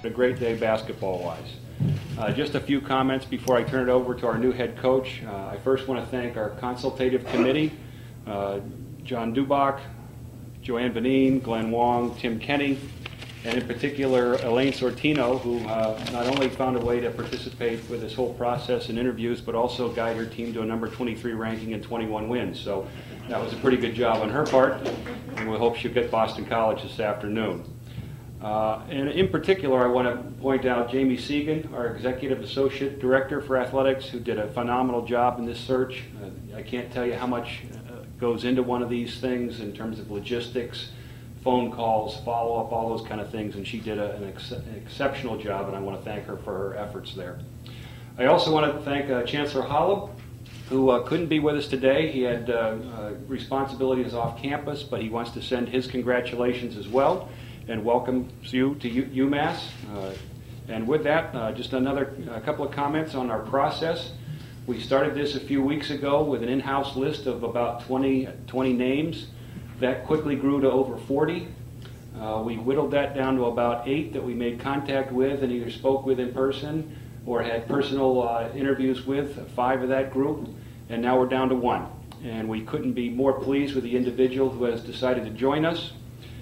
a great day basketball-wise. Just a few comments before I turn it over to our new head coach. I first want to thank our consultative committee, John Dubach, Joanne Benin, Glenn Wong, Tim Kenny, and in particular Elaine Sortino, who not only found a way to participate with this whole process and interviews, but also guide her team to a number 23 ranking and 21 wins. So that was a pretty good job on her part, and we hope she'll get Boston College this afternoon. And in particular, I want to point out Jamie Segan, our Executive Associate Director for Athletics, who did a phenomenal job in this search. I can't tell you how much goes into one of these things in terms of logistics, phone calls, follow-up, all those kind of things, and she did an exceptional job, and I want to thank her for her efforts there. I also want to thank Chancellor Holub, who couldn't be with us today. He had responsibilities off campus, but he wants to send his congratulations as well and welcomes you to UMass. And with that, just a couple of comments on our process. We started this a few weeks ago with an in-house list of about 20 names. That quickly grew to over 40. We whittled that down to about 8 that we made contact with and either spoke with in person or had personal interviews with, 5 of that group, and now we're down to 1. And we couldn't be more pleased with the individual who has decided to join us.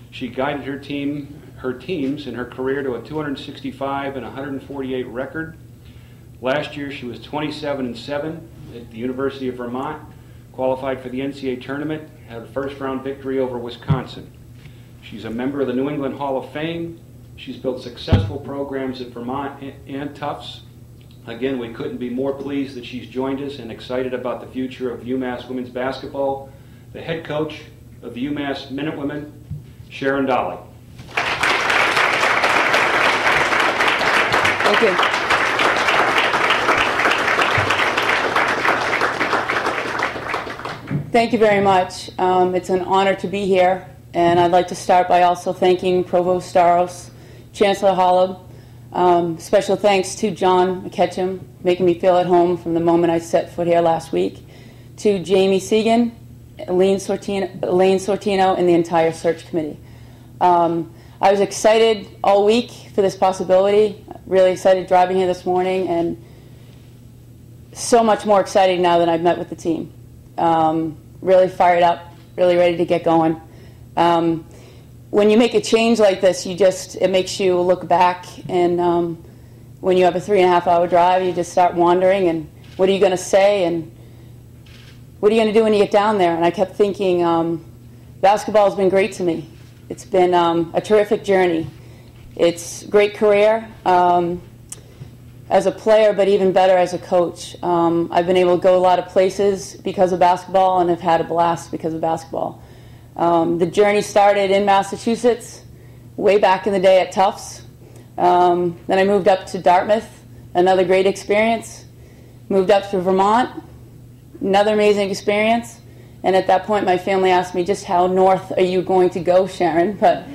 She guided her teams in her career to a 265 and 148 record. Last year she was 27-7 at the University of Vermont, qualified for the NCAA tournament, had a first-round victory over Wisconsin. She's a member of the New England Hall of Fame. She's built successful programs at Vermont and Tufts. Again, we couldn't be more pleased that she's joined us and excited about the future of UMass women's basketball. The head coach of the UMass Minutewomen, Sharon Dawley. Thank you. Thank you very much. It's an honor to be here, and I'd like to start by also thanking Provost Staros, Chancellor Holub. Special thanks to John McKetchum, making me feel at home from the moment I set foot here last week, to Jamie Segan, Elaine Sortino, and the entire search committee. I was excited all week for this possibility, really excited driving here this morning, and so much more excited now that I've met with the team. Really fired up, really ready to get going. When you make a change like this, it makes you look back, and when you have a 3.5-hour drive, you just start wondering, and what are you going to say, and what are you going to do when you get down there? And I kept thinking, basketball has been great to me. It's been a terrific journey. It's a great career as a player, but even better as a coach. I've been able to go a lot of places because of basketball, and have had a blast because of basketball. The journey started in Massachusetts, way back in the day at Tufts. Then I moved up to Dartmouth, another great experience. Moved up to Vermont, another amazing experience. And at that point, my family asked me, just how north are you going to go, Sharon? But,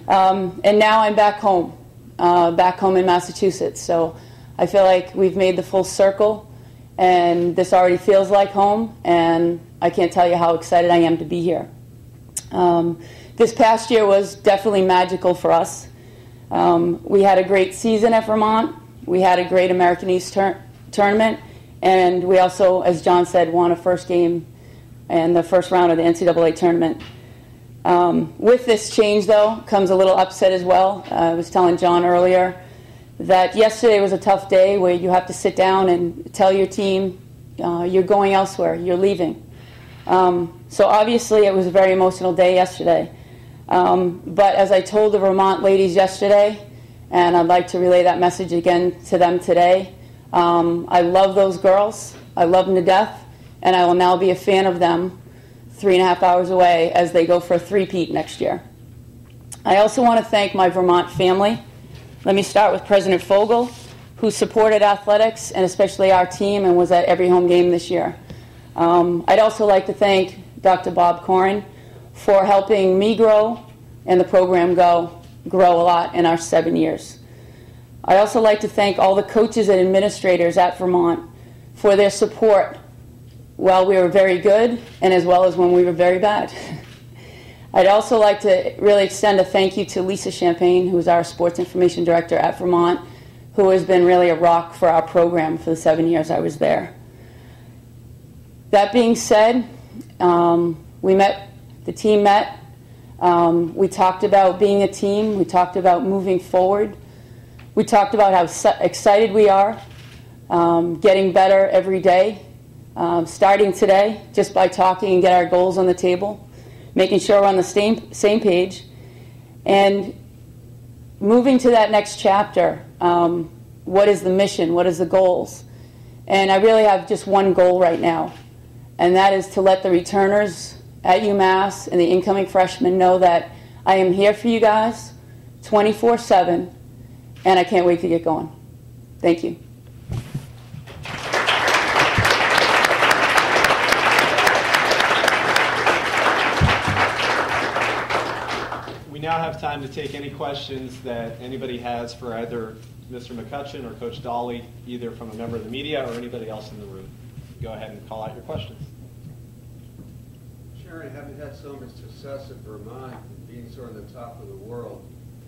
and now I'm back home in Massachusetts. So I feel like we've made the full circle, and this already feels like home, and I can't tell you how excited I am to be here. This past year was definitely magical for us. We had a great season at Vermont. We had a great American East tournament, and we also, as John said, won a first game in the first round of the NCAA tournament. With this change, though, comes a little upset as well. I was telling John earlier that yesterday was a tough day where you have to sit down and tell your team you're going elsewhere, you're leaving. So obviously it was a very emotional day yesterday. But as I told the Vermont ladies yesterday, and I'd like to relay that message again to them today, I love those girls. I love them to death, and I will now be a fan of them 3.5 hours away as they go for a three-peat next year. I also want to thank my Vermont family. Let me start with President Fogel, who supported athletics and especially our team and was at every home game this year. I'd also like to thank Dr. Bob Corin for helping me grow and the program grow a lot in our 7 years. I also like to thank all the coaches and administrators at Vermont for their support while we were very good and as well as when we were very bad. I'd also like to really extend a thank you to Lisa Champagne, who is our sports information director at Vermont, who has been really a rock for our program for the 7 years I was there. That being said, the team met. We talked about being a team. We talked about moving forward. We talked about how excited we are, getting better every day, starting today just by talking and get our goals on the table, making sure we're on the same page, and moving to that next chapter. What is the mission? What is the goals? And I really have just one goal right now, and that is to let the returners at UMass and the incoming freshmen know that I am here for you guys 24/7, and I can't wait to get going. Thank you. We now have time to take any questions that anybody has for either Mr. McCutcheon or Coach Dawley, either from a member of the media or anybody else in the room. Go ahead and call out your questions. Sharon, having had so much success at Vermont and being sort of the top of the world,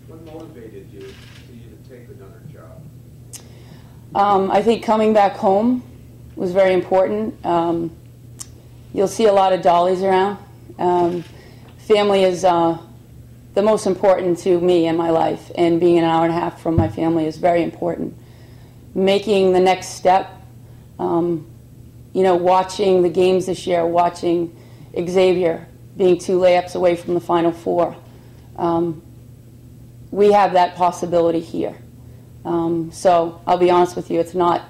what motivated you to take another job? I think coming back home was very important. You'll see a lot of Dawleys around. Family is the most important to me in my life, and being an hour and a half from my family is very important. Making the next step, watching the games this year, watching Xavier being 2 layups away from the Final Four. We have that possibility here. So I'll be honest with you, it's not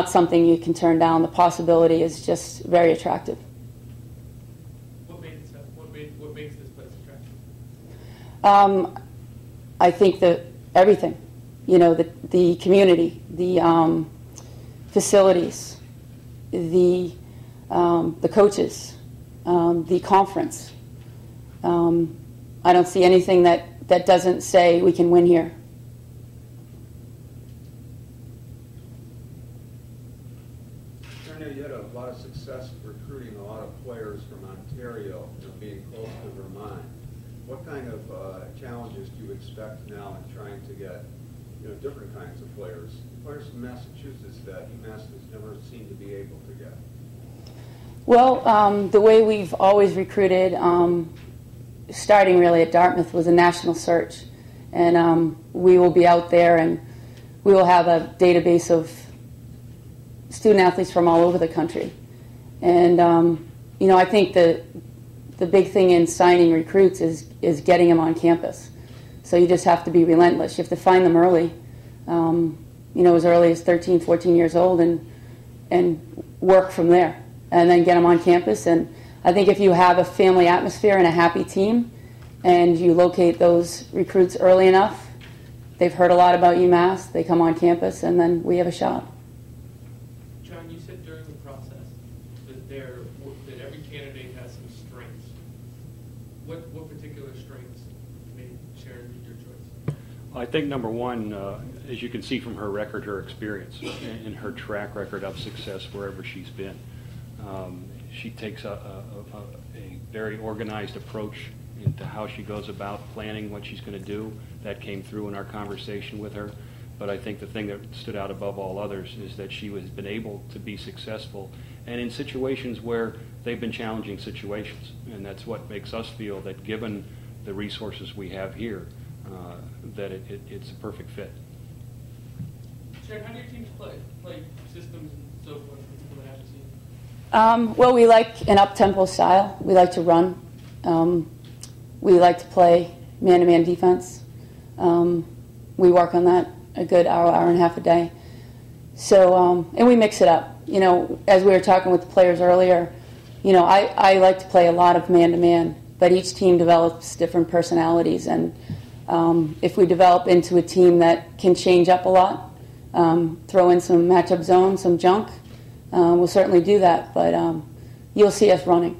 something you can turn down. The possibility is just very attractive. What makes this place attractive? I think that everything, the community, the facilities, the coaches, the conference. I don't see anything that doesn't say we can win here. Sharon, you had a lot of success recruiting a lot of players from Ontario, being close to Vermont. What kind of challenges do you expect now in trying to get different kinds of players from Massachusetts that UMass has never seemed to be able to get? Well, the way we've always recruited, starting really at Dartmouth, was a national search. And we will be out there and we will have a database of student athletes from all over the country. And, I think the big thing in signing recruits is getting them on campus. So you just have to be relentless. You have to find them early, as early as 13, 14 years old, and work from there, and then get them on campus. And I think if you have a family atmosphere and a happy team, and you locate those recruits early enough, they've heard a lot about UMass, they come on campus, and then we have a shot. John, you said during the process that every candidate has some strengths. What particular strengths made Sharon your choice? I think number one, as you can see from her record, her experience and her track record of success wherever she's been. She takes a very organized approach into how she goes about planning what she's going to do. That came through in our conversation with her. But I think the thing that stood out above all others is that she has been able to be successful, and in situations where they've been challenging situations. And that's what makes us feel that given the resources we have here, that it's a perfect fit. Sharon, how do your teams play systems and so forth from what I've seen? Well, we like an up-tempo style. We like to run. We like to play man-to-man defense. We work on that a good hour and a half a day. So, and we mix it up. As we were talking with the players earlier, I like to play a lot of man-to-man, but each team develops different personalities. And if we develop into a team that can change up a lot, throw in some matchup zone, some junk, we'll certainly do that. But you'll see us running.